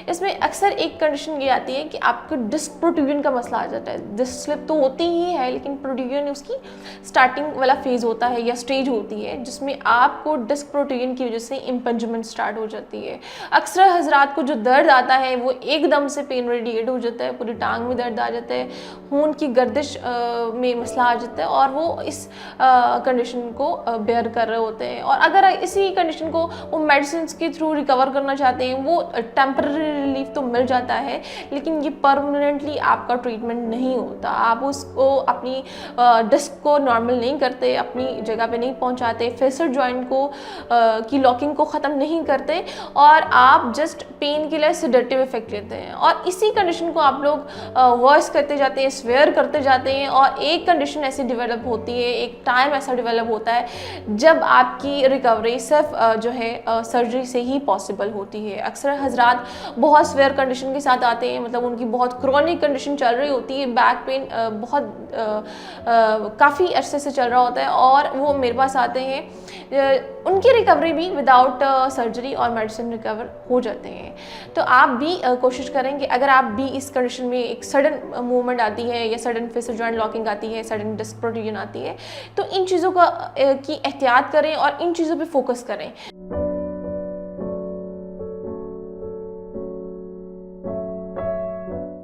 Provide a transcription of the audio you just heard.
इसमें अक्सर एक कंडीशन ये आती है कि आपको डिस्क प्रोट्रूजन का मसला आ जाता है। डिस्क स्लिप तो होती ही है, लेकिन प्रोट्रूजन उसकी स्टार्टिंग वाला फेज़ होता है या स्टेज होती है जिसमें आपको डिस्क प्रोट्रूजन की वजह से इम्पंजमेंट स्टार्ट हो जाती है। अक्सर हजरात को जो दर्द आता है वो एकदम से पेन रेडिएट हो जाता है, पूरी टांग में दर्द आ जाता है, खून की गर्दिश में मसला आ जाता है और वो इस कंडीशन को बेयर कर रहे होते हैं। और अगर इसी कंडीशन को वो मेडिसिन के थ्रू रिकवर करना चाहते हैं, वो टेम्पररी रिलीफ तो मिल जाता है, लेकिन ये परमानेंटली आपका ट्रीटमेंट नहीं होता। आप उसको अपनी डिस्क को नॉर्मल नहीं करते, अपनी जगह पे नहीं पहुंचाते, फेसर जॉइंट को की लॉकिंग को ख़त्म नहीं करते और आप जस्ट पेन के लिए सेडेटिव इफेक्ट लेते हैं। और इसी कंडीशन को आप लोग वर्स करते जाते हैं, स्वेयर करते जाते हैं और एक कंडीशन ऐसी डेवलप होती है, एक टाइम ऐसा डेवलप होता है जब आपकी रिकवरी सिर्फ जो है सर्जरी से ही पॉसिबल होती है। अक्सर हजरात बहुत स्वेयर कंडीशन के साथ आते हैं, मतलब उनकी बहुत क्रॉनिक कंडीशन चल रही होती है, बैक पेन बहुत काफ़ी अरसे से चल रहा होता है और वो मेरे पास आते हैं, उनकी रिकवरी भी विदाउट सर्जरी और मेडिसिन रिकवर हो जाते हैं। तो आप भी कोशिश करें कि अगर आप भी इस कंडीशन में एक सडन मूवमेंट आती है या सडन फेसर जॉइंट लॉकिंग आती है, सडन डिस्क प्रोट्रूजन आती है, तो इन चीज़ों का की एहतियात करें और इन चीज़ों पे फोकस करें।